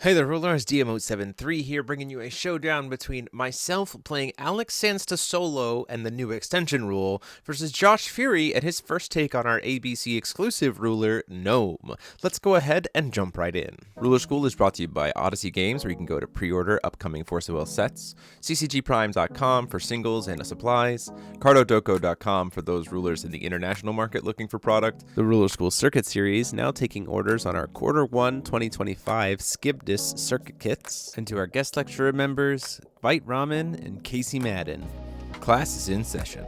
Hey there, Lars DMO73 here, bringing you a showdown between myself playing Alex Sansta solo and the new extension rule versus Josh Furey at his first take on our ABC exclusive ruler, Gnome. Let's go ahead and jump right in. Ruler School is brought to you by Odyssey Games, where you can go to pre-order upcoming Force of Will sets, ccgprime.com for singles and supplies, cardodoko.com for those rulers in the international market looking for product, the Ruler School Circuit Series now taking orders on our Q1 2025 Squid.exe circuit kits, and to our guest lecturer members, Bite Ramen and Casey Madden. Class is in session.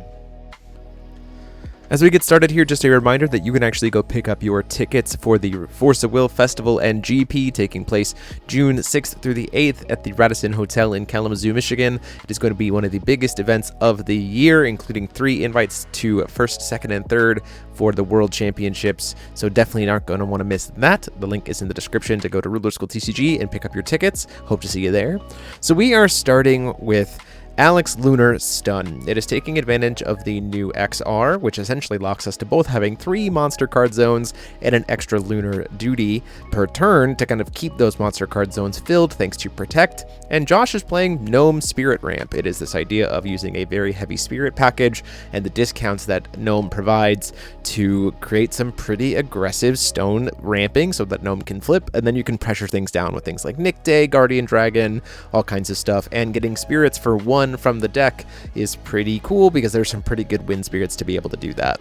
As we get started here, just a reminder that you can actually go pick up your tickets for the Force of Will Festival and GP taking place June 6th through the 8th at the Radisson Hotel in Kalamazoo, Michigan. It is going to be one of the biggest events of the year, including 3 invites to first, second, and third for the World Championships, so definitely aren't going to want to miss that. The link is in the description to go to Ruler School TCG and pick up your tickets. Hope to see you there. So we are starting with Alex Lunar Stun. It is taking advantage of the new XR, which essentially locks us to both having 3 monster card zones and an extra lunar duty per turn to kind of keep those monster card zones filled thanks to Protect. And Josh is playing Gnome Spirit Ramp. It is this idea of using a very heavy spirit package and the discounts that Gnome provides to create some pretty aggressive stone ramping so that Gnome can flip, and then you can pressure things down with things like nicte, Guardian Dragon, all kinds of stuff, and getting spirits for 1 from the deck is pretty cool because there's some pretty good wind spirits to be able to do that.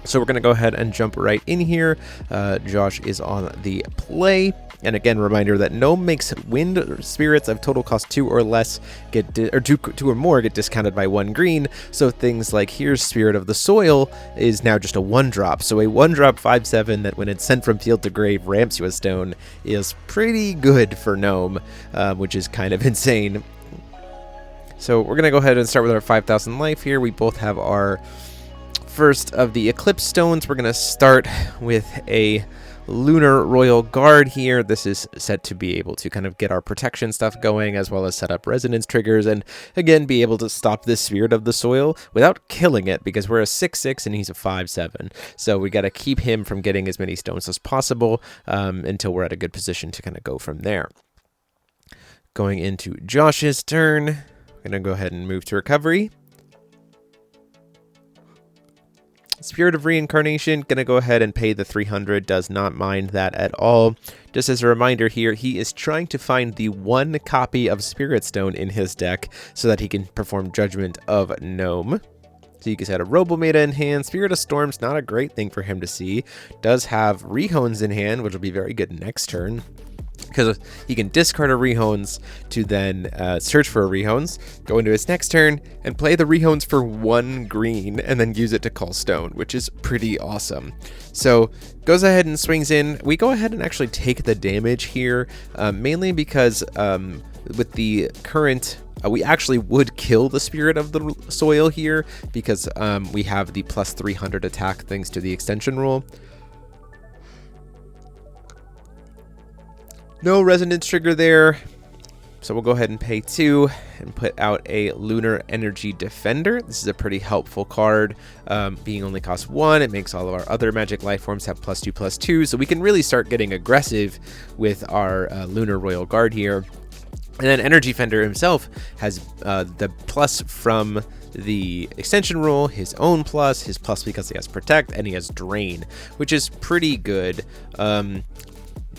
So we're going to go ahead and jump right in here. Josh is on the play. And again, reminder that Gnome makes wind spirits of total cost 2 or less get two or more get discounted by 1 green. So things like here's Spirit of the Soil is now just a 1-drop. So a 1-drop 5/7 that when it's sent from field to grave ramps you a stone is pretty good for Gnome, which is kind of insane. So we're going to go ahead and start with our 5,000 life here. We both have our first of the Eclipse Stones. We're going to start with a Lunar Royal Guard here. This is set to be able to kind of get our protection stuff going, as well as set up resonance triggers, and again be able to stop this Spirit of the Soil without killing it, because we're a 6/6 and he's a 5/7. So we got to keep him from getting as many stones as possible until we're at a good position to kind of go from there. Going into Josh's turn, we're going to go ahead and move to recovery. Spirit of Reincarnation, going to go ahead and pay the 300, does not mind that at all. Just as a reminder here, he is trying to find the 1 copy of Spirit Stone in his deck so that he can perform Judgment of Gnome. So you can set a Robometa in hand. Spirit of Storm's not a great thing for him to see. Does have Rehones in hand, which will be very good next turn, because he can discard a Rehones to then search for a Rehones, go into his next turn, and play the Rehones for 1 green, and then use it to call stone, which is pretty awesome. So goes ahead and swings in. We go ahead and actually take the damage here, mainly because with the current... we actually would kill the Spirit of the Soil here, because we have the plus 300 attack thanks to the extension rule. No resonance trigger there, so we'll go ahead and pay 2 and put out a Lunar Energy Defender. This is a pretty helpful card. Being only cost 1, it makes all of our other magic life forms have +2/+2, so we can really start getting aggressive with our Lunar Royal Guard here. And then Energy Fender himself has the plus from the extension rule, his own plus, his plus because he has Protect, and he has Drain, which is pretty good.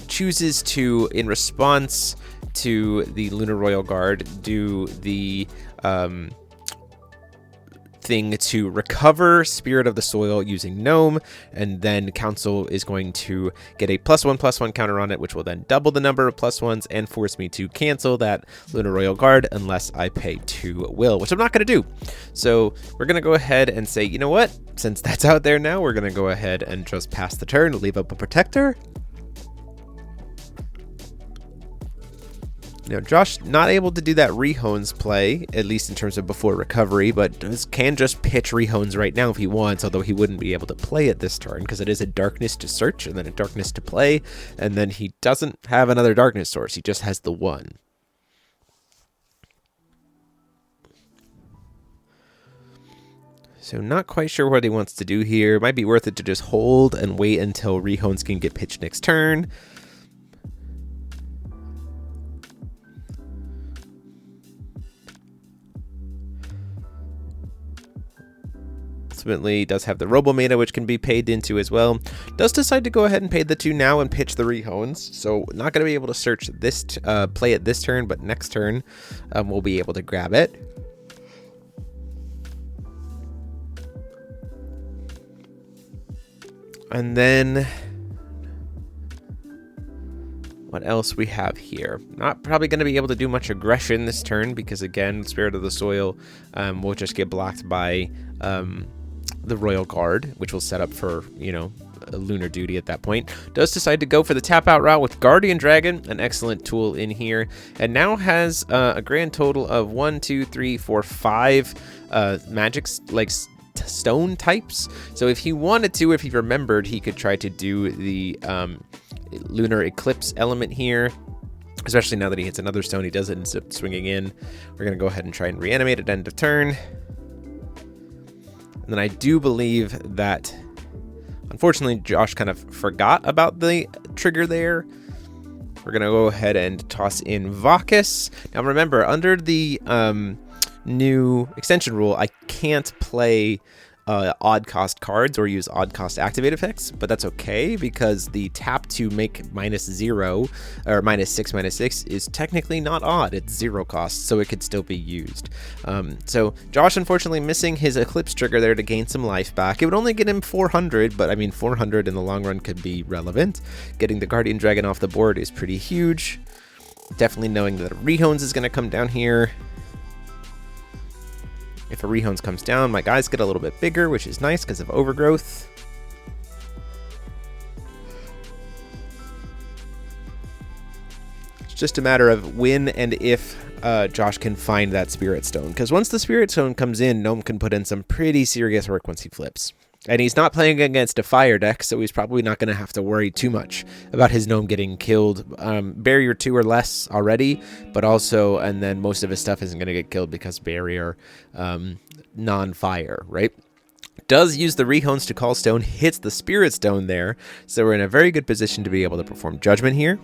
Chooses to, in response to the Lunar Royal Guard, do the thing to recover Spirit of the Soil using Gnome, and then Council is going to get a +1/+1 counter on it, which will then double the number of +1s and force me to cancel that Lunar Royal Guard unless I pay 2 will, which I'm not going to do. So we're going to go ahead and say, you know what, since that's out there now, we're going to go ahead and just pass the turn, leave up a Protector. You know, Josh not able to do that Rehones play, at least in terms of before recovery, but can just pitch Rehones right now if he wants, although he wouldn't be able to play it this turn because it is a Darkness to search and then a Darkness to play, and then he doesn't have another Darkness source, he just has the 1. So not quite sure what he wants to do here. Might be worth it to just hold and wait until Rehones can get pitched next turn. ultimately does have the Robo Meta, which can be paid into as well. Does decide to go ahead and pay the 2 now and pitch the Rehones. So not going to be able to search this, play it this turn, but next turn we'll be able to grab it. And then what else we have here? Not probably going to be able to do much aggression this turn because, again, Spirit of the Soil will just get blocked by the Royal Guard, which will set up for, you know, a Lunar Duty at that point. Does decide to go for the tap out route with Guardian Dragon, an excellent tool in here, and now has a grand total of 1, 2, 3, 4, 5 magics, like stone types. So if he wanted to, if he remembered, he could try to do the lunar eclipse element here, especially now that he hits another stone. He does it instead of swinging in. We're gonna go ahead and try and reanimate at end of turn. And then I do believe that unfortunately Josh kind of forgot about the trigger there. We're gonna go ahead and toss in Vacus. Now remember, under the new extension rule, I can't play odd cost cards or use odd cost activate effects, but that's okay because the tap to make -0 or -6 is technically not odd. It's 0 cost, so it could still be used. So Josh unfortunately missing his eclipse trigger there to gain some life back. It would only get him 400, but I mean 400 in the long run could be relevant. Getting the Guardian Dragon off the board is pretty huge. Definitely knowing that Rehones is going to come down here. If a Rehones comes down, my guys get a little bit bigger, which is nice because of overgrowth. It's just a matter of when and if Josh can find that Spirit Stone. Because once the Spirit Stone comes in, Gnome can put in some pretty serious work once he flips. And he's not playing against a fire deck, so he's probably not going to have to worry too much about his Gnome getting killed. Barrier 2 or less already, but also, and then most of his stuff isn't going to get killed because barrier non-fire, right? Does use the Rehones to call stone, hits the Spirit Stone there, so we're in a very good position to be able to perform Judgment here,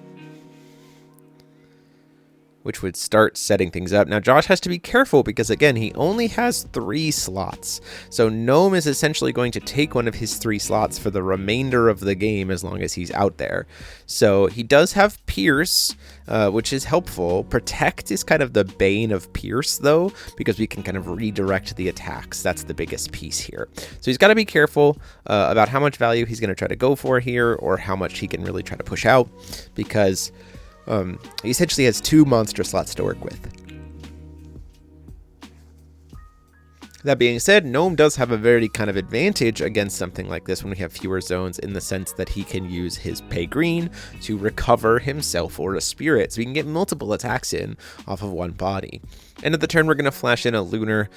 which would start setting things up. Now, Josh has to be careful because, again, he only has 3 slots. So Gnome is essentially going to take one of his 3 slots for the remainder of the game as long as he's out there. So he does have Pierce, which is helpful. Protect is kind of the bane of Pierce, though, because we can kind of redirect the attacks. That's the biggest piece here. So he's got to be careful about how much value he's going to try to go for here or how much he can really try to push out, because he essentially has 2 monster slots to work with. That being said, Gnome does have a very kind of advantage against something like this when we have fewer zones, in the sense that he can use his pay green to recover himself or a spirit, so he can get multiple attacks in off of one body. End of the turn, we're going to flash in a lunar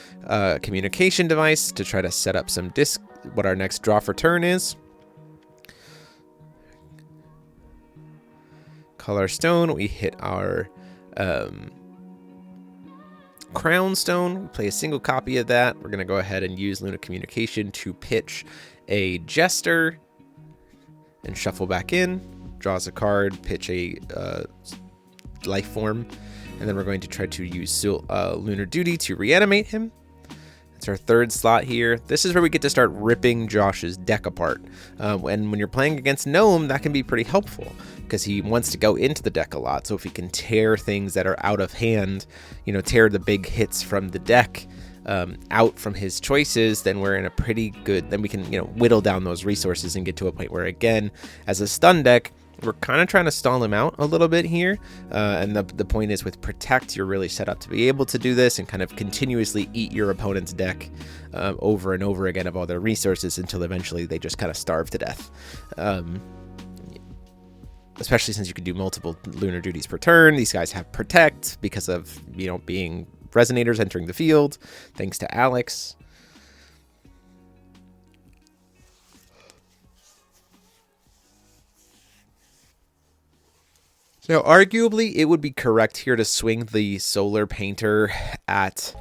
communication device to try to set up some what our next draw for turn is. Color stone, we hit our crown stone, we play a single copy of that. We're going to go ahead and use Lunar Communication to pitch a Jester and shuffle back in, draws a card, pitch a life form, and then we're going to try to use Lunar Duty to reanimate him. It's our 3rd slot here. This is where we get to start ripping Josh's deck apart. And when you're playing against Gnome, that can be pretty helpful because he wants to go into the deck a lot. So if he can tear things that are out of hand, you know, tear the big hits from the deck out from his choices, then we're in a pretty good, then we can, you know, whittle down those resources and get to a point where, again, as a stun deck, we're kind of trying to stall him out a little bit here. And the point is, with Protect, you're really set up to be able to do this and kind of continuously eat your opponent's deck over and over again of all their resources until eventually they just kind of starve to death. Especially since you can do multiple Lunar Duties per turn. These guys have Protect because of, you know, being resonators entering the field, thanks to Alex. Now, arguably, it would be correct here to swing the Solar Painter at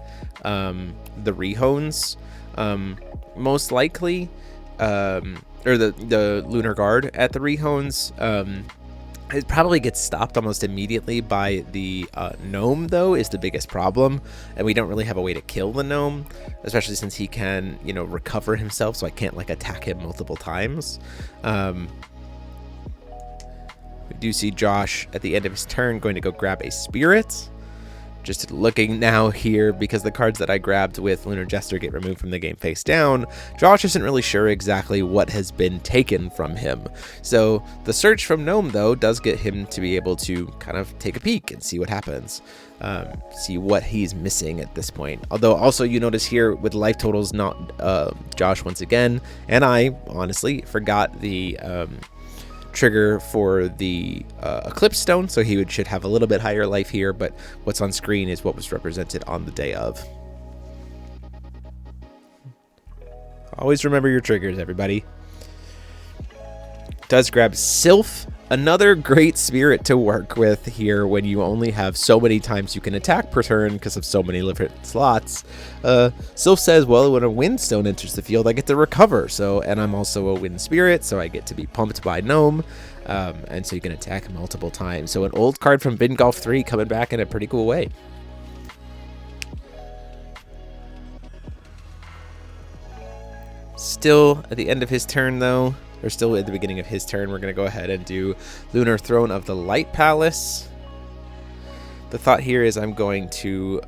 the Rehones, most likely, or the Lunar Guard at the Rehones. It probably gets stopped almost immediately by the Gnome, though, is the biggest problem. And we don't really have a way to kill the Gnome, especially since he can, you know, recover himself, so I can't, like, attack him multiple times. We do see Josh, at the end of his turn, going to go grab a Spirit. Just looking now here, because the cards that I grabbed with Lunar Jester get removed from the game face down, Josh isn't really sure exactly what has been taken from him. So the search from Gnome, though, does get him to be able to kind of take a peek and see what happens. See what he's missing at this point. Although also you notice here with life totals, not Josh once again, and I honestly forgot the trigger for the Eclipse Stone, so he should have a little bit higher life here, but what's on screen is what was represented on the day of. Always remember your triggers, everybody. Does grab Sylph, another great spirit to work with here when you only have so many times you can attack per turn because of so many different slots. Sylph says, well, when a wind stone enters the field, I get to recover. So, and I'm also a wind spirit, so I get to be pumped by Gnome. And so you can attack multiple times. So an old card from Vingolf 3 coming back in a pretty cool way. Still at the end of his turn, though, or still at the beginning of his turn, we're going to go ahead and do Lunar Throne of the Light Palace. The thought here is I'm going to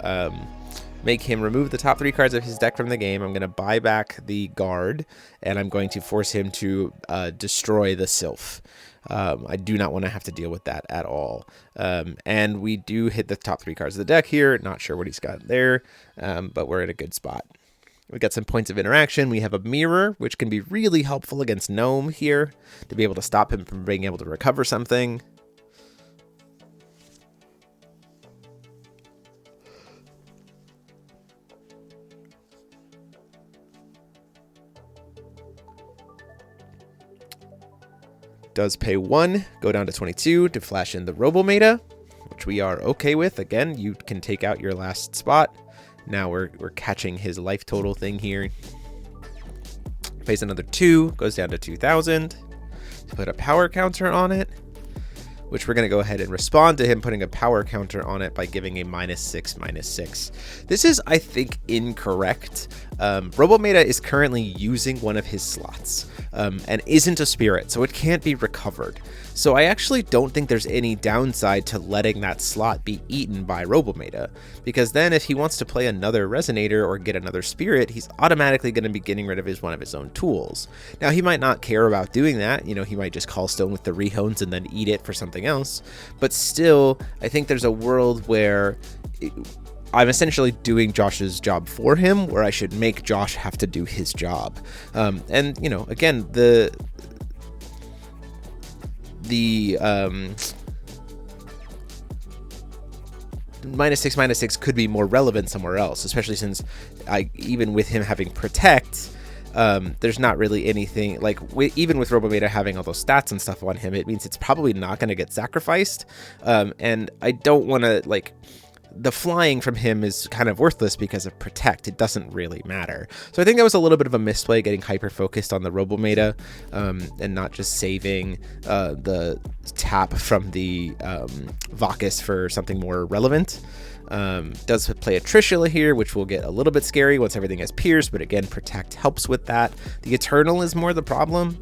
make him remove the top 3 cards of his deck from the game. I'm going to buy back the guard, and I'm going to force him to destroy the Sylph. I do not want to have to deal with that at all. And we do hit the top 3 cards of the deck here. Not sure what he's got there, but we're in a good spot. We got some points of interaction. We have a mirror, which can be really helpful against Gnome here to be able to stop him from being able to recover something. Does pay 1, go down to 22 to flash in the Rebholz, which we are okay with. Again, you can take out your last spot. Now we're catching his life total thing here. Pays another 2, goes down to 2,000. Put a power counter on it, which we're going to go ahead and respond to him putting a power counter on it by giving a -6/-6. This is, I think, incorrect. Rebholz is currently using one of his slots and isn't a spirit, so it can't be recovered. So I actually don't think there's any downside to letting that slot be eaten by Rebholz, because then if he wants to play another resonator or get another spirit, he's automatically going to be getting rid of one of his own tools. Now, he might not care about doing that. You know, he might just call stone with the rehones and then eat it for something else. But still, I think there's a world where I'm essentially doing Josh's job for him, where I should make Josh have to do his job. And, you know, again, the -6/-6 could be more relevant somewhere else, especially since even with him having protect, there's not really anything like even with Rebholz having all those stats and stuff on him, it means it's probably not going to get sacrificed. And I don't want to like. The flying from him is kind of worthless because of protect. It doesn't really matter. So I think that was a little bit of a misplay, getting hyper-focused on the Rebholz and not just saving the tap from the Vacus for something more relevant. Does play a Trishula here, which will get a little bit scary once everything has Pierce, but again, protect helps with that. The Eternal is more the problem.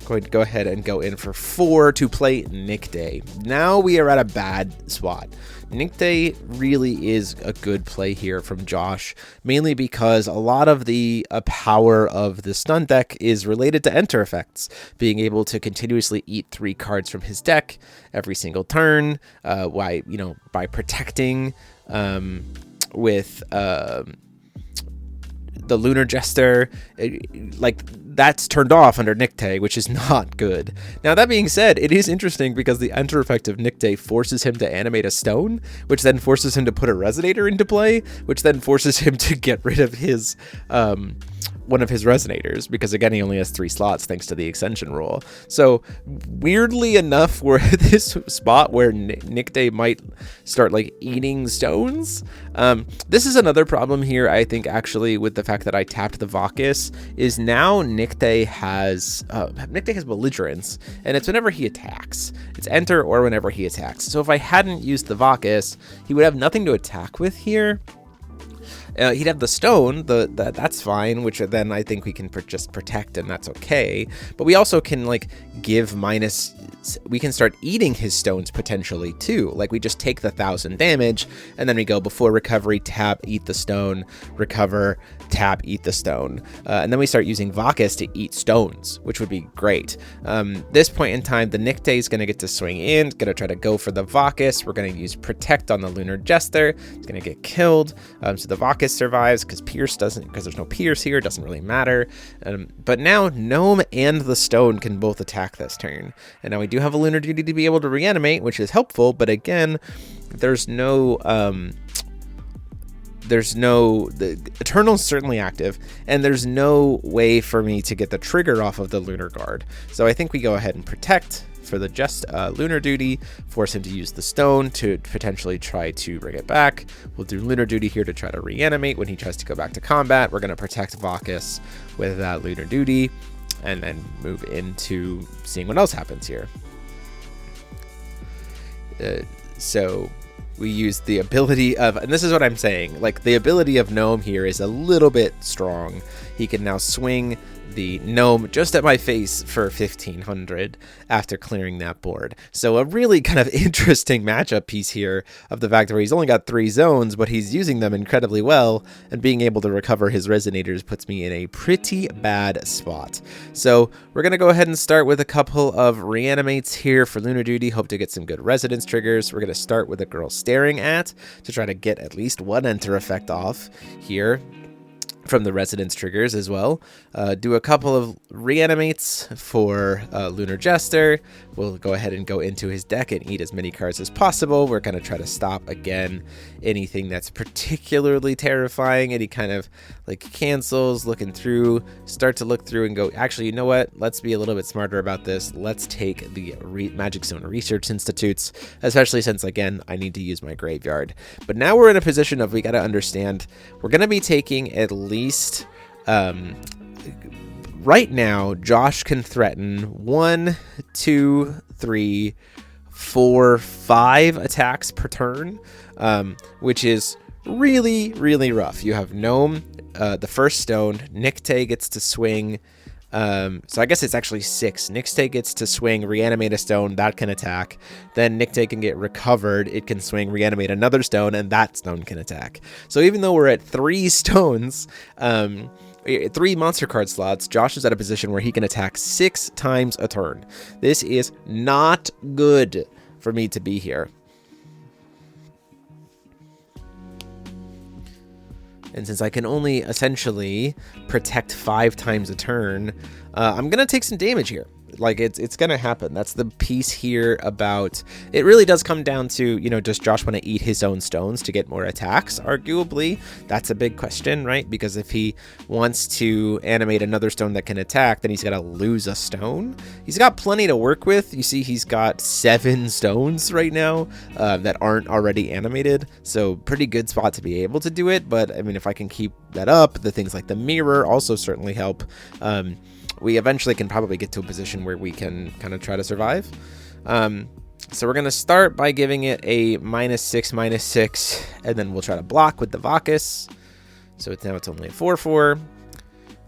Going to go ahead and go in for 4 to play nicte. Now we are at a bad spot. Nicte really is a good play here from Josh, mainly because a lot of the power of the stun deck is related to enter effects, being able to continuously eat 3 cards from his deck every single turn, by protecting with the Lunar Jester, that's turned off under nicte, which is not good. Now, that being said, it is interesting because the enter effect of nicte forces him to animate a stone, which then forces him to put a resonator into play, which then forces him to get rid of his one of his resonators, because again, he only has 3 slots thanks to the extension rule. So weirdly enough, we're at this spot where nicte might start like eating stones. This is another problem here, I think, actually, with the fact that I tapped the Vacus, is now nicte has belligerence, and it's whenever he attacks. It's enter or whenever he attacks. So if I hadn't used the Vacus, he would have nothing to attack with here. He'd have the stone, that's fine, which then I think we can just protect, and that's okay. But we also can like give we can start eating his stones potentially too. Like we just take the 1000 damage, and then we go before recovery, tap, eat the stone, recover, tap, eat the stone. And then we start using Vacus to eat stones, which would be great. This point in time, the nicte is going to get to swing in, going to try to go for the Vacus. We're going to use protect on the Lunar Jester. It's going to get killed. So the Vacus survives because Pierce doesn't, because there's no Pierce here. It doesn't really matter. But now Gnome and the stone can both attack this turn. And now we do have a Lunar Duty to be able to reanimate, which is helpful. But again, there's no... the Eternal's certainly active, and there's no way for me to get the trigger off of the Lunar Guard. So I think we go ahead and protect for the Lunar Duty, force him to use the stone to potentially try to bring it back. We'll do Lunar Duty here to try to reanimate when he tries to go back to combat. We're going to protect Vacus with that Lunar Duty, and then move into seeing what else happens here. So we use the ability of, and this is what I'm saying, like the ability of Gnome here is a little bit strong. He can now swing the Gnome just at my face for 1500 after clearing that board. So a really kind of interesting matchup piece here of the fact that he's only got 3 zones, but he's using them incredibly well, and being able to recover his resonators puts me in a pretty bad spot. So we're going to go ahead and start with a couple of reanimates here for Lunar Duty. Hope to get some good resonance triggers. We're going to start with a girl staring at to try to get at least one enter effect off here from the resonance triggers as well. Do a couple of reanimates for Lunar Jester. We'll go ahead and go into his deck and eat as many cards as possible. We're going to try to stop, again, anything that's particularly terrifying, any kind of like cancels, looking through, start to look through and go, actually, you know what? Let's be a little bit smarter about this. Let's take the Magic Zone Research Institutes, especially since, again, I need to use my graveyard. But now we're in a position of, we got to understand, we're going to be taking at least... right now, Josh can threaten 1, 2, 3, 4, 5 attacks per turn, which is really, really rough. You have Gnome, the first stone. Nicte gets to swing. So I guess it's actually 6. Nicte gets to swing, reanimate a stone, that can attack. Then Nicte can get recovered, it can swing, reanimate another stone, and that stone can attack. So even though we're at 3 stones, 3 monster card slots, Josh is at a position where he can attack 6 times a turn. This is not good for me to be here. And since I can only essentially protect 5 times a turn, I'm going to take some damage here. Like, it's going to happen. That's the piece here about, it really does come down to, you know, does Josh want to eat his own stones to get more attacks? Arguably, that's a big question, right? Because if he wants to animate another stone that can attack, then he's got to lose a stone. He's got plenty to work with. You see, he's got 7 stones right now that aren't already animated. So pretty good spot to be able to do it. But I mean, if I can keep that up, the things like the mirror also certainly help. We eventually can probably get to a position where we can kind of try to survive. So we're going to start by giving it a -6/-6, and then we'll try to block with the Vacus. So it's only a 4/4,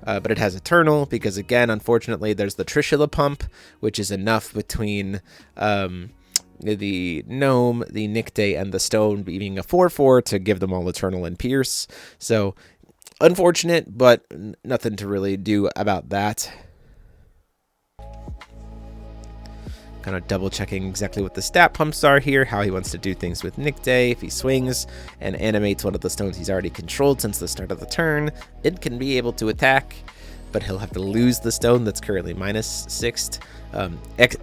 but it has Eternal because, again, unfortunately, there's the Trishula Pump, which is enough between the Gnome, the Nicte, and the Stone being a 4/4 to give them all Eternal and Pierce. So unfortunate, but nothing to really do about that. Kind of double checking exactly what the stat pumps are here, how he wants to do things with Nicte. If he swings and animates one of the stones he's already controlled since the start of the turn, it can be able to attack, but he'll have to lose the stone that's currently -6'd,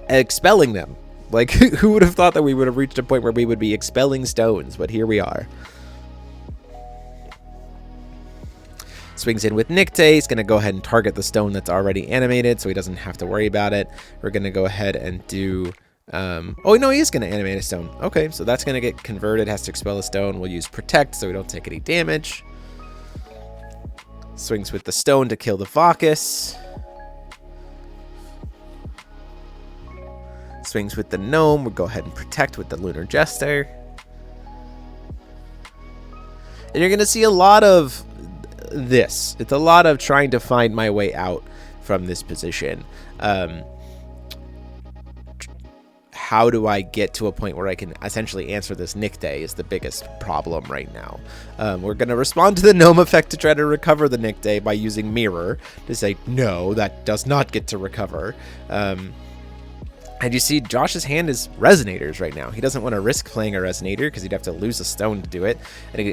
expelling them. Like, who would have thought that we would have reached a point where we would be expelling stones, but here we are. Swings in with nicte. He's going to go ahead and target the stone that's already animated, so he doesn't have to worry about it. We're going to go ahead and do... oh, no, he is going to animate a stone. Okay, so that's going to get converted. Has to expel the stone. We'll use protect so we don't take any damage. Swings with the stone to kill the Vacus. Swings with the gnome. We'll go ahead and protect with the Lunar Jester. And you're going to see a lot of this. It's a lot of trying to find my way out from this position. How do I get to a point where I can essentially answer this nicte is the biggest problem right now. We're going to respond to the gnome effect to try to recover the nicte by using mirror to say, no, that does not get to recover. And you see Josh's hand is resonators right now. He doesn't want to risk playing a resonator because he'd have to lose a stone to do it,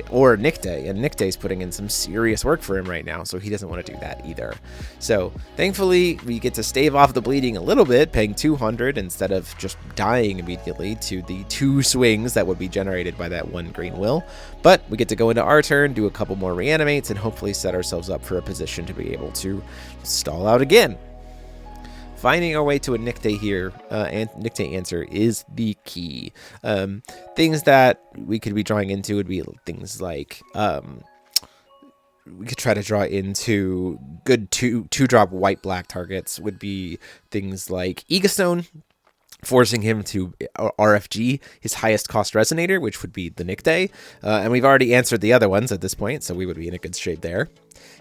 or nicte, and nicte is putting in some serious work for him right now, so he doesn't want to do that either. So thankfully we get to stave off the bleeding a little bit, paying 200 instead of just dying immediately to the 2 swings that would be generated by that 1 green will. But we get to go into our turn, do a couple more reanimates, and hopefully set ourselves up for a position to be able to stall out again. Finding our way to a nicte here, and nicte answer is the key. Things that we could be drawing into would be things like we could try to draw into good two-drop white-black targets would be things like Egastone, forcing him to RFG his highest cost resonator, which would be the nicte. And we've already answered the other ones at this point, so we would be in a good shape there.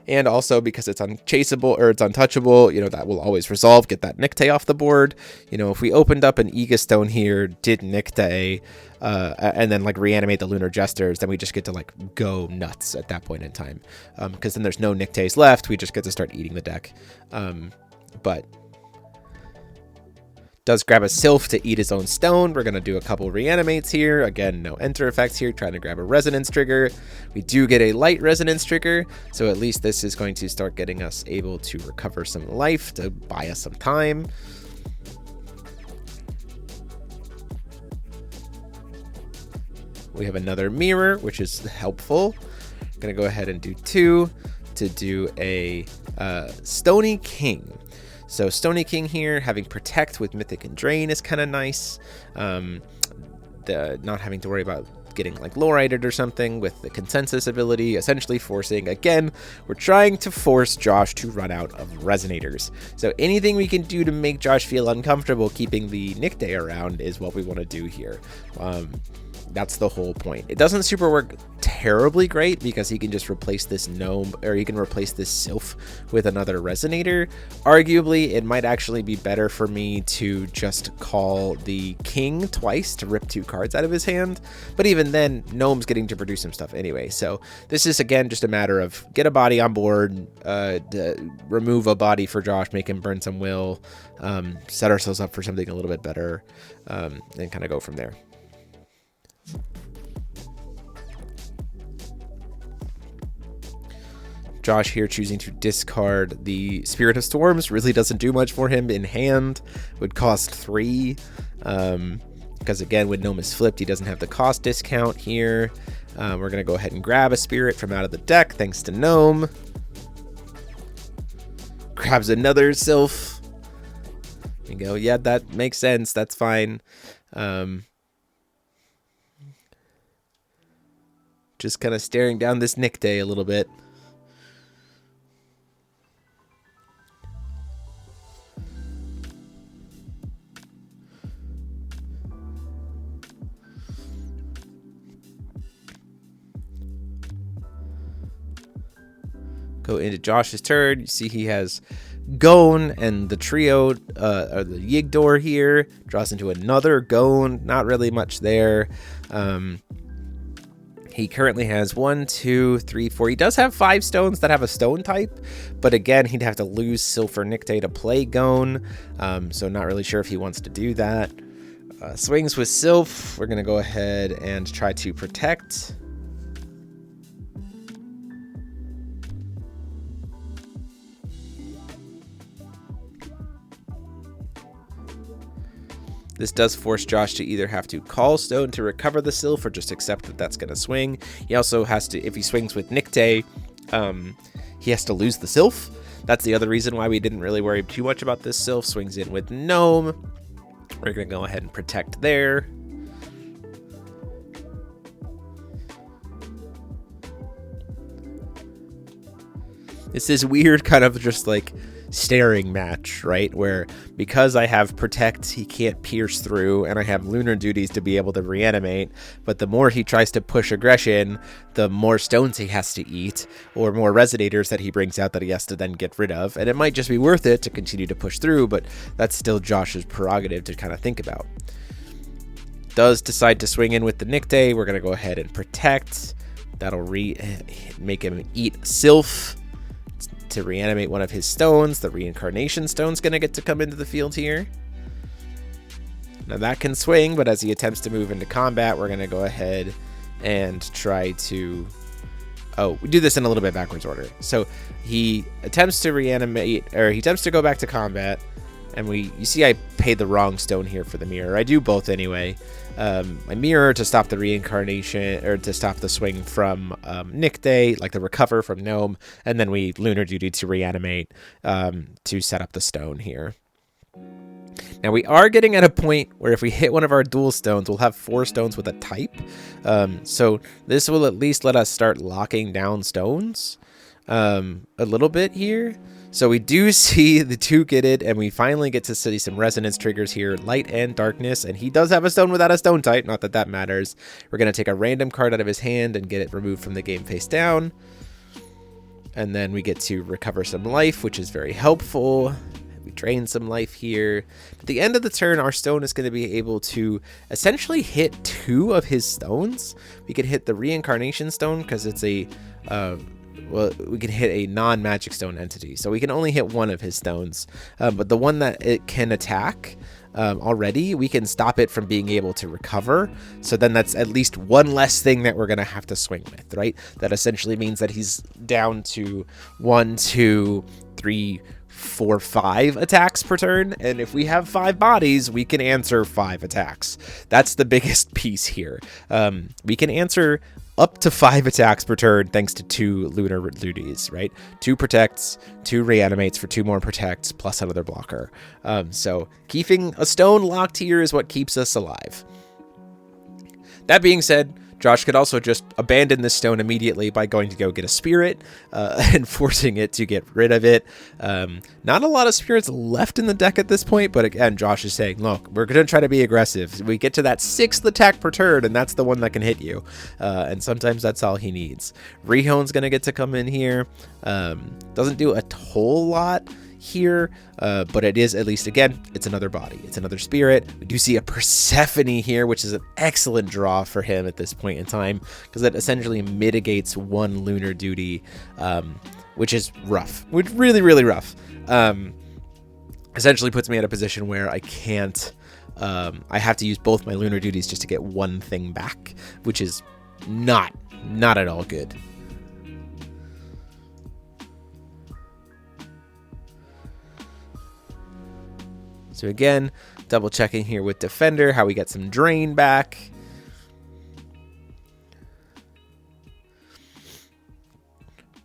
And also because it's unchaseable or it's untouchable, you know, that will always resolve, get that nicte off the board. You know, if we opened up an Egastone here, did nicte, and then like reanimate the Lunar Jesters, then we just get to like go nuts at that point in time. Because then there's no nictes left, we just get to start eating the deck. But does grab a sylph to eat his own stone. We're going to do a couple reanimates here. Again, no enter effects here, trying to grab a resonance trigger. We do get a light resonance trigger, so at least this is going to start getting us able to recover some life to buy us some time. We have another mirror, which is helpful. I'm going to go ahead and do 2 to do a Stony King. So Stony King here, having protect with Mythic and Drain is kind of nice. Not having to worry about getting like lore-ited or something with the consensus ability, essentially forcing, again, we're trying to force Josh to run out of resonators. So anything we can do to make Josh feel uncomfortable keeping the nicte around is what we want to do here. That's the whole point. It doesn't super work terribly great because he can just replace this gnome, or he can replace this sylph with another resonator. Arguably, it might actually be better for me to just call the king twice to rip 2 cards out of his hand. But even then, gnome's getting to produce some stuff anyway. So this is, again, just a matter of get a body on board, remove a body for Josh, make him burn some will, set ourselves up for something a little bit better, and kind of go from there. Josh here choosing to discard the Spirit of Storms really doesn't do much for him in hand. Would cost 3. Because again, when Gnome is flipped, he doesn't have the cost discount here. We're going to go ahead and grab a Spirit from out of the deck thanks to Gnome. Grabs another Sylph. You go, yeah, that makes sense. That's fine. Just kind of staring down this nicte a little bit. Go into Josh's turn. You see he has Gone and the trio, or the Yigdor here. Draws into another Gone. Not really much there. He currently has 1, 2, 3, 4. He does have 5 stones that have a stone type, but again, he'd have to lose Silver Nicte to play Gone. So not really sure if he wants to do that. Swings with Sylph. We're going to go ahead and try to protect. This does force Josh to either have to call stone to recover the Sylph or just accept that that's going to swing. He also has to, if he swings with Nicte, he has to lose the Sylph. That's the other reason why we didn't really worry too much about this Sylph. Swings in with Gnome. We're going to go ahead and protect there. It's this weird kind of just like staring match, right? Where because I have protect, he can't pierce through, and I have lunar duties to be able to reanimate, but the more he tries to push aggression, the more stones he has to eat, or more resonators that he brings out that he has to then get rid of. And it might just be worth it to continue to push through, but that's still Josh's prerogative to kind of think about. Does decide to swing in with the nicte. We're going to go ahead and protect. That'll make him eat Sylph to reanimate one of his stones. The reincarnation stone's going to get to come into the field here. Now that can swing, but as he attempts to move into combat, we're going to go ahead and try to... Oh, we do this in a little bit backwards order. So he attempts to reanimate, or he attempts to go back to combat, and you see I paid the wrong stone here for the mirror. I do both anyway. I mirror to stop the reincarnation, or to stop the swing from nicte, like the recover from Gnome, and then we lunar duty to reanimate to set up the stone here. Now we are getting at a point where if we hit one of our dual stones, we'll have 4 stones with a type. So this will at least let us start locking down stones a little bit here. So we do see the 2 get it, and we finally get to see some resonance triggers here, light and darkness, and he does have a stone without a stone type, not that that matters. We're going to take a random card out of his hand and get it removed from the game face down. And then we get to recover some life, which is very helpful. We drain some life here. At the end of the turn, our stone is going to be able to essentially hit 2 of his stones. We could hit the reincarnation stone because it's a... well, we can hit a non-magic stone entity, so we can only hit 1 of his stones, but the one that it can attack already, we can stop it from being able to recover. So then that's at least 1 less thing that we're going to have to swing with, right? That essentially means that he's down to 1, 2, 3, 4, 5 attacks per turn, and if we have 5 bodies, we can answer 5 attacks. That's the biggest piece here. We can answer up to 5 attacks per turn thanks to 2 lunar duties, right? 2 protects, 2 reanimates for 2 more protects, plus another blocker. So keeping a stone locked here is what keeps us alive. That being said, Josh could also just abandon this stone immediately by going to go get a spirit and forcing it to get rid of it. Not a lot of spirits left in the deck at this point, but again, Josh is saying, look, we're going to try to be aggressive. We get to that 6th attack per turn, and that's the one that can hit you. And sometimes that's all he needs. Rehone's going to get to come in here. Doesn't do a whole lot here, but it is, at least again, it's another body, it's another spirit. We do see a Persephone here, which is an excellent draw for him at this point in time, because it essentially mitigates 1 lunar duty, which is rough, which really rough. Essentially puts me in a position where I can't, I have to use both my lunar duties just to get 1 thing back, which is not at all good. So again, double checking here with Defender, how we get some drain back.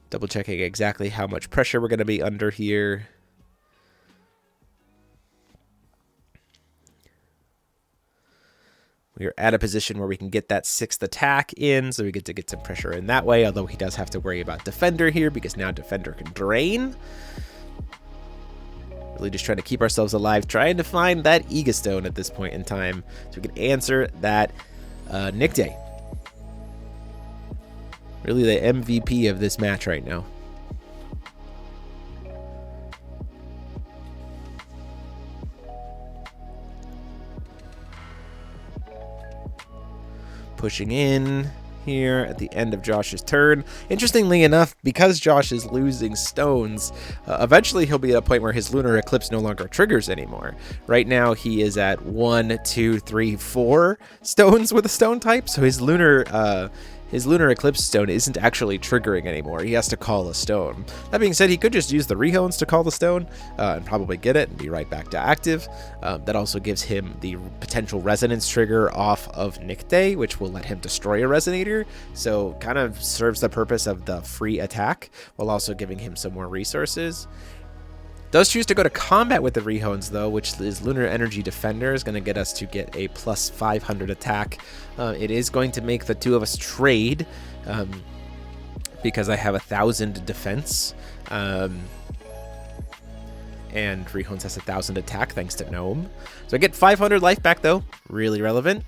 Double checking exactly how much pressure we're going to be under here. We are at a position where we can get that 6th attack in, so we get to get some pressure in that way, although he does have to worry about Defender here, because now Defender can drain. Really just trying to keep ourselves alive, trying to find that Ega Stone at this point in time, so we can answer that nicte. Really the MVP of this match right now. Pushing in here at the end of Josh's turn. Interestingly enough, because Josh is losing stones, eventually he'll be at a point where his lunar eclipse no longer triggers anymore. Right now he is at 1, 2, 3, 4 stones with a stone type, so his lunar his Lunar Eclipse stone isn't actually triggering anymore. He has to call a stone. That being said, he could just use the Rehones to call the stone and probably get it and be right back to active. That also gives him the potential resonance trigger off of nicte, which will let him destroy a resonator. So kind of serves the purpose of the free attack while also giving him some more resources. Does choose to go to combat with the Rehones, though, which is Lunar Energy Defender, is going to get us to get a plus 500 attack. It is going to make the two of us trade because I have 1,000 defense. And Rehones has 1,000 attack thanks to Gnome. So I get 500 life back, though. Really relevant.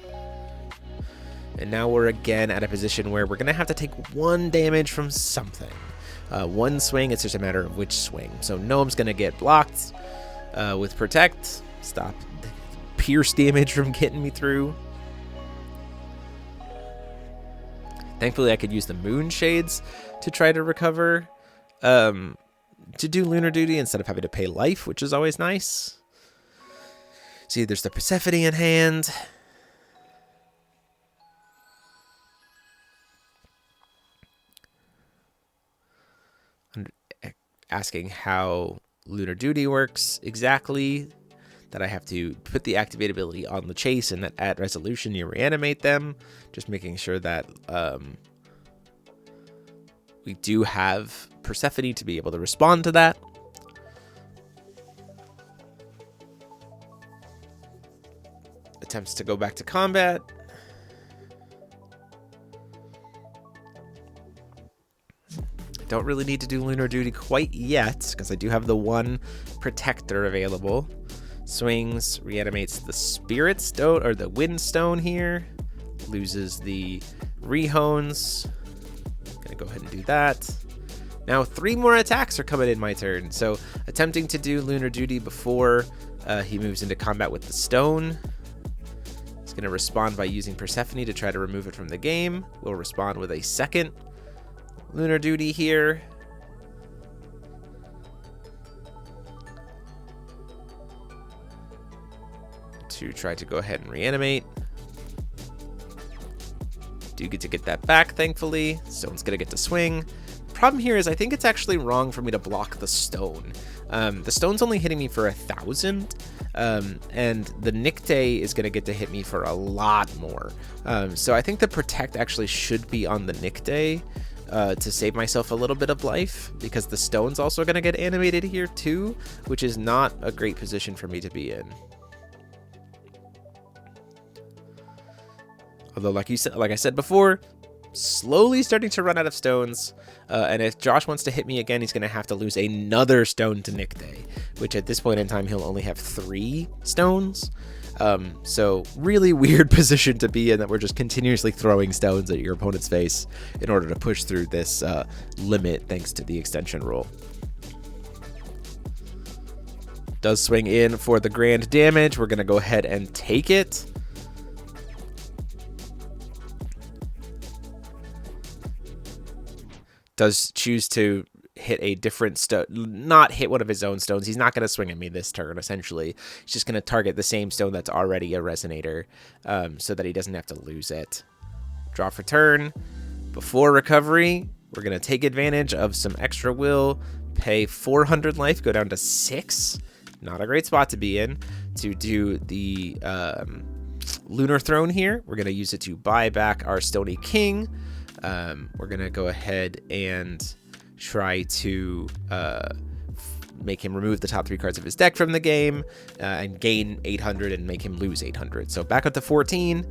And now we're again at a position where we're going to have to take 1 damage from something. 1 swing, it's just a matter of which swing. So Gnome's going to get blocked with Protect. Stop the pierce damage from getting me through. Thankfully, I could use the Moon Shades to try to recover, to do Lunar Duty instead of having to pay life, which is always nice. See, there's the Persephone in hand. Asking how Lunar Duty works exactly, that I have to put the activate ability on the chase and that at resolution you reanimate them, just making sure that we do have Persephone to be able to respond to that. Attempts to go back to combat. Don't really need to do Lunar Duty quite yet, because I do have the 1 Protector available. Swings, reanimates the Spirit Stone, or the Wind Stone here. Loses the Rehones. Gonna go ahead and do that. Now 3 more attacks are coming in my turn, so attempting to do Lunar Duty before he moves into combat with the stone. He's gonna respond by using Persephone to try to remove it from the game. We'll respond with a second Lunar Duty here. To try to go ahead and reanimate. Do get to get that back, thankfully. Stone's gonna get to swing. Problem here is I think it's actually wrong for me to block the stone. The stone's only hitting me for 1,000, and the nicte is gonna get to hit me for a lot more. So I think the protect actually should be on the nicte. To save myself a little bit of life, because the stone's also going to get animated here too, which is not a great position for me to be in. Although, like I said before, slowly starting to run out of stones, and if Josh wants to hit me again, he's going to have to lose another stone to nicte, which at this point in time he'll only have 3 stones. So really weird position to be in, that we're just continuously throwing stones at your opponent's face in order to push through this limit thanks to the extension rule. Does swing in for the grand damage. We're going to go ahead and take it. Does choose to hit a different stone, not hit one of his own stones. He's not going to swing at me this turn, essentially. He's just going to target the same stone that's already a resonator, so that he doesn't have to lose it. Draw for turn. Before recovery, we're going to take advantage of some extra will, pay 400 life, go down to 6. Not a great spot to be in. To do the Lunar Throne here, we're going to use it to buy back our Stony King. We're going to go ahead and try to make him remove the top 3 cards of his deck from the game and gain 800 and make him lose 800. So back up to 14.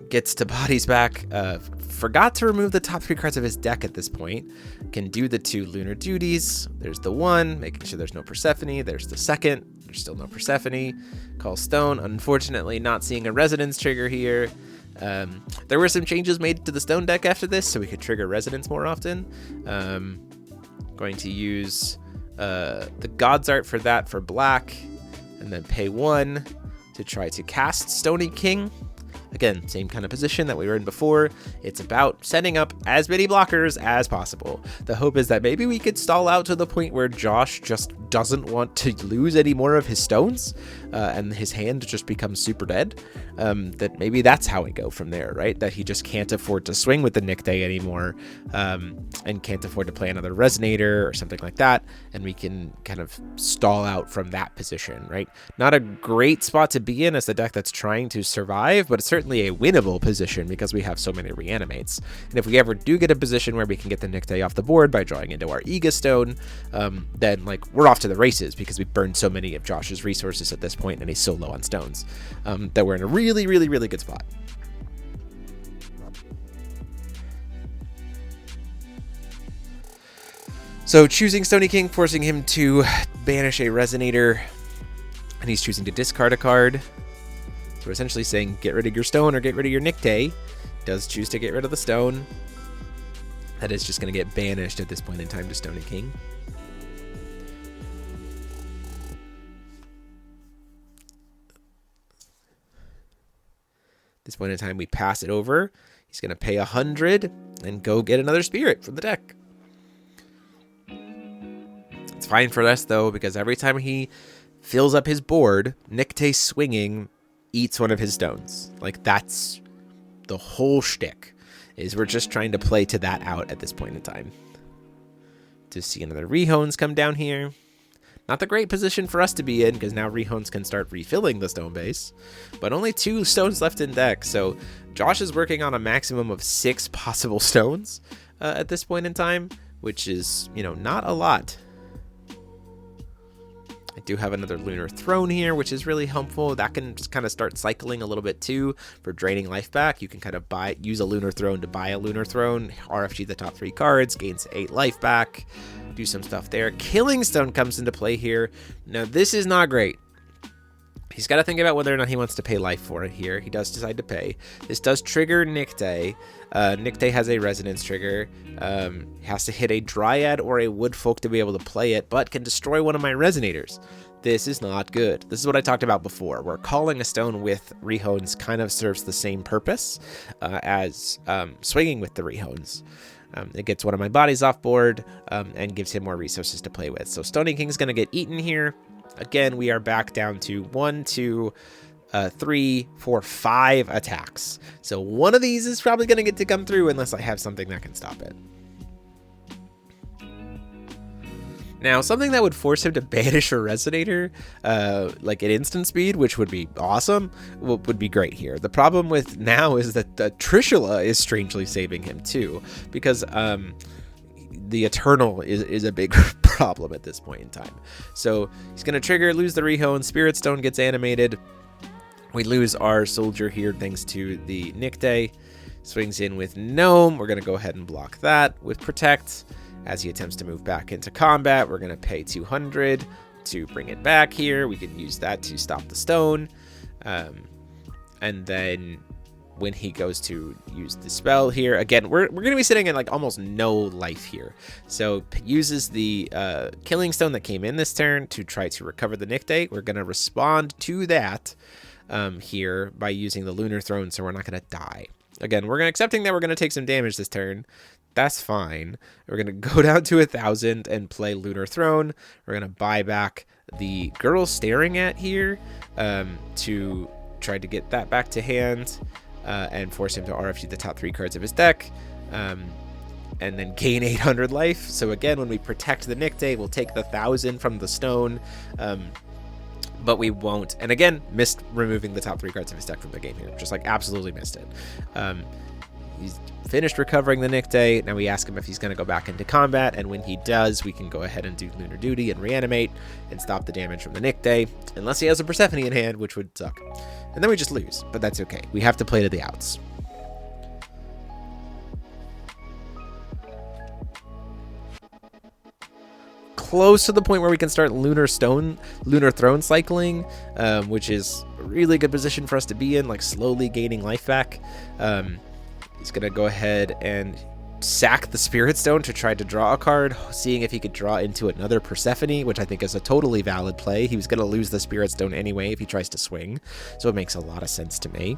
Gets to bodies back. Forgot to remove the top 3 cards of his deck at this point. Can do the 2 Lunar Duties. There's the 1, making sure there's no Persephone. There's the 2nd. There's still no Persephone. Call Stone. Unfortunately, not seeing a Resonance trigger here. There were some changes made to the Stone deck after this, so we could trigger Resonance more often. Going to use the God's Art for that for black, and then pay 1 to try to cast Stony King. Again, same kind of position that we were in before. It's about setting up as many blockers as possible. The hope is that maybe we could stall out to the point where Josh just doesn't want to lose any more of his stones, and his hand just becomes super dead. That maybe that's how we go from there, right? That he just can't afford to swing with the nicte anymore, and can't afford to play another resonator or something like that, and we can kind of stall out from that position, right? Not a great spot to be in as the deck that's trying to survive, but it's certainly a winnable position because we have so many reanimates. And if we ever do get a position where we can get the nicte off the board by drawing into our Ega Stone, then like we're off to the races because we've burned so many of Josh's resources at this point and he's so low on stones, that we're in a really, really, really good spot. So choosing Stony King, forcing him to banish a resonator, and he's choosing to discard a card. So we're essentially saying get rid of your stone or get rid of your nicte. Does choose to get rid of the stone. That is just going to get banished at this point in time to Stony King. At this point in time, we pass it over. He's going to pay 100 and go get another spirit from the deck. It's fine for us, though, because every time he fills up his board, nicte swinging eats one of his stones. Like, that's the whole shtick, is we're just trying to play to that out at this point in time. To see another Rehones come down here. Not the great position for us to be in, because now Rehones can start refilling the stone base. But only 2 stones left in deck, so Josh is working on a maximum of 6 possible stones at this point in time, which is, you know, not a lot. I do have another Lunar Throne here, which is really helpful. That can just kind of start cycling a little bit too for draining life back. You can kind of use a Lunar Throne to buy a Lunar Throne, RFG the top 3 cards, gains 8 life back, do some stuff there. Killing Stone comes into play here. Now, this is not great. He's got to think about whether or not he wants to pay life for it here. He does decide to pay. This does trigger nicte. Nicte has a resonance trigger. He has to hit a dryad or a woodfolk to be able to play it, but can destroy one of my resonators. This is not good. This is what I talked about before, where calling a stone with Rehones kind of serves the same purpose as swinging with the Rehones. It gets one of my bodies off board and gives him more resources to play with. So Stony King's going to get eaten here. Again, we are back down to 1, 2, 3, 4, 5 attacks. So one of these is probably going to get to come through unless I have something that can stop it. Now, something that would force him to banish a resonator, like at instant speed, which would be awesome, would be great here. The problem with now is that the Trishula is strangely saving him too, because the Eternal is a big problem at this point in time. So he's going to trigger, lose the Rehone, Spirit Stone gets animated. We lose our soldier here thanks to the nicte. Swings in with Gnome. We're going to go ahead and block that with Protect. As he attempts to move back into combat, we're going to pay 200 to bring it back here. We can use that to stop the stone. And then when he goes to use the spell here, again, we're going to be sitting in like almost no life here. So uses the killing stone that came in this turn to try to recover the nicte. We're going to respond to that here by using the Lunar Throne, so we're not going to die. Again, we're accepting that we're going to take some damage this turn. That's fine. We're going to go down to 1,000 and play Lunar Throne. We're going to buy back the Girl Staring At here to try to get that back to hand and force him to RFG the top 3 cards of his deck and then gain 800 life. So again, when we protect the nicte, we'll take the 1,000 from the stone, but we won't. And again, missed removing the top 3 cards of his deck from the game here. Just like absolutely missed it. He's finished recovering the nicte. Now we ask him if he's going to go back into combat, and when he does, we can go ahead and do Lunar Duty and reanimate and stop the damage from the nicte, unless he has a Persephone in hand, which would suck. And then we just lose, but that's okay. We have to play to the outs. Close to the point where we can start Lunar Throne cycling, which is a really good position for us to be in, like slowly gaining life back. He's going to go ahead and sack the Spirit Stone to try to draw a card, seeing if he could draw into another Persephone, which I think is a totally valid play. He was going to lose the Spirit Stone anyway if he tries to swing, so it makes a lot of sense to me.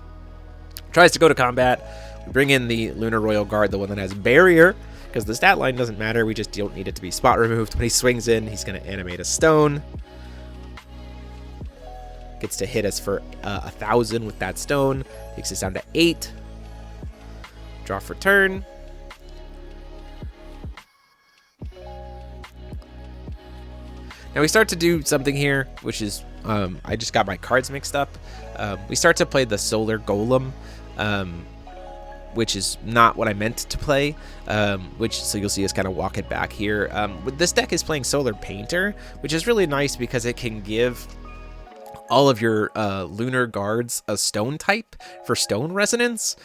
Tries to go to combat. We bring in the Lunar Royal Guard, the one that has barrier, because the stat line doesn't matter. We just don't need it to be spot removed. When he swings in, he's going to animate a stone. Gets to hit us for 1,000 with that stone. Takes us down to 8. Draw for turn. Now we start to do something here, which is, I just got my cards mixed up. We start to play the Solar Golem, which is not what I meant to play, so you'll see us kind of walk it back here. This deck is playing Solar Painter, which is really nice because it can give all of your lunar guards a stone type for stone resonance.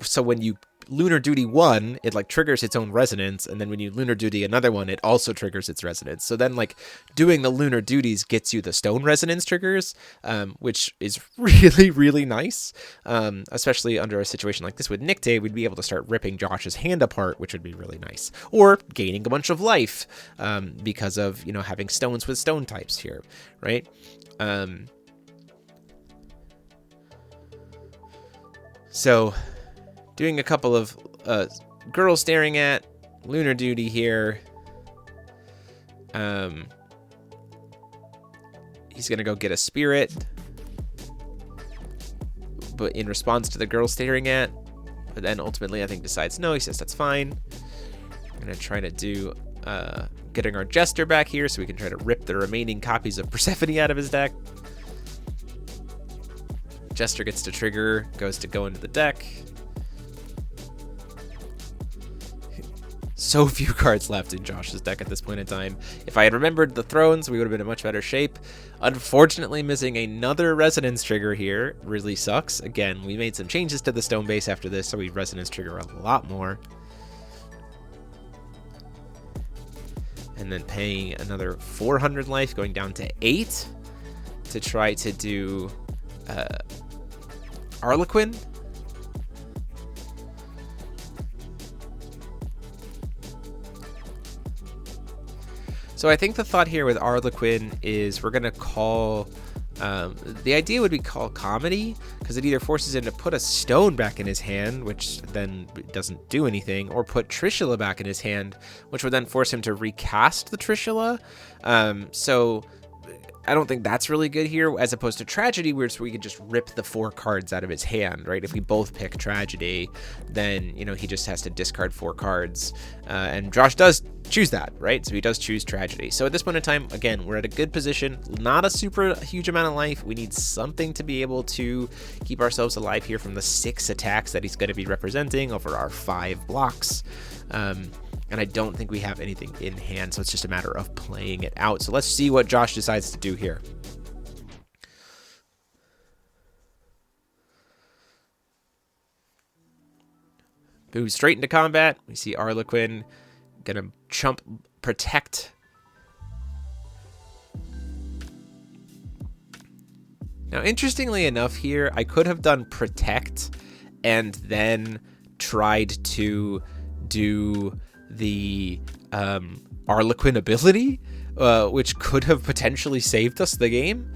So when you Lunar Duty 1, it like triggers its own resonance, and then when you Lunar Duty another one, it also triggers its resonance. So then like doing the Lunar Duties gets you the stone resonance triggers, which is really, really nice. Especially under a situation like this with nicte, we'd be able to start ripping Josh's hand apart, which would be really nice. Or gaining a bunch of life because of, you know, having stones with stone types here, right? So doing a couple of girl staring at, Lunar Duty here. He's going to go get a spirit. But in response to the girl staring at. But then ultimately I think decides no, he says that's fine. I'm going to try to do getting our Jester back here so we can try to rip the remaining copies of Persephone out of his deck. Jester gets to trigger, goes to go into the deck. So few cards left in Josh's deck at this point in time. If I had remembered the thrones, we would have been in much better shape. Unfortunately, missing another resonance trigger here really sucks. Again, we made some changes to the stone base after this, so we resonance trigger a lot more. And then paying another 400 life, going down to 8 to try to do Harlequin. So I think the thought here with Harlequin is we're going to call, the idea would be call Comedy, because it either forces him to put a stone back in his hand, which then doesn't do anything, or put Trishula back in his hand, which would then force him to recast the Trishula. So I don't think that's really good here, as opposed to Tragedy, where we could just rip the 4 cards out of his hand, right? If we both pick Tragedy, then, you know, he just has to discard 4 cards. And Josh does choose that, right? So he does choose Tragedy. So at this point in time, again, we're at a good position. Not a super huge amount of life. We need something to be able to keep ourselves alive here from the 6 attacks that he's going to be representing over our 5 blocks. And I don't think we have anything in hand, so it's just a matter of playing it out. So let's see what Josh decides to do here. Boom, straight into combat. We see Harlequin gonna chump Protect. Now, interestingly enough here, I could have done Protect and then tried to do the Harlequin ability, which could have potentially saved us the game.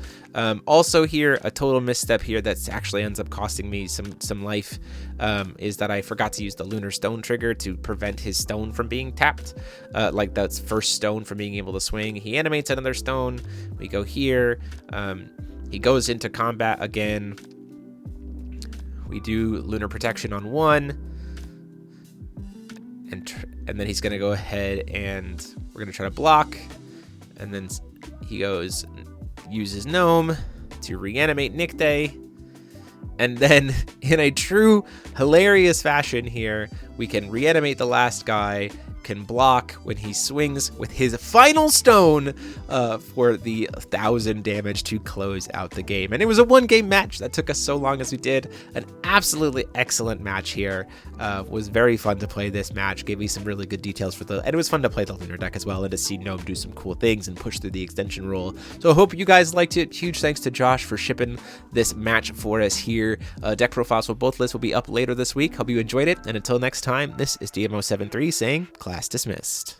Also here, a total misstep here that actually ends up costing me some life is that I forgot to use the Lunar Stone trigger to prevent his stone from being tapped, like that's first stone from being able to swing. He animates another stone. We go here. He goes into combat again. We do Lunar Protection on 1. And then he's going to go ahead and we're going to try to block. And then he goes, uses Gnome to reanimate nicte. And then in a true hilarious fashion here, we can reanimate the last guy, can block when he swings with his final stone for the 1,000 damage to close out the game. And it was a 1-game match that took us so long as we did. An absolutely excellent match here. Was very fun to play this match. Gave me some really good details and it was fun to play the Lunar deck as well and to see Gnome do some cool things and push through the extension rule. So I hope you guys liked it. Huge thanks to Josh for shipping this match for us here. Deck profiles for both lists will be up later this week. Hope you enjoyed it. And until next time, this is DMO73 saying class dismissed.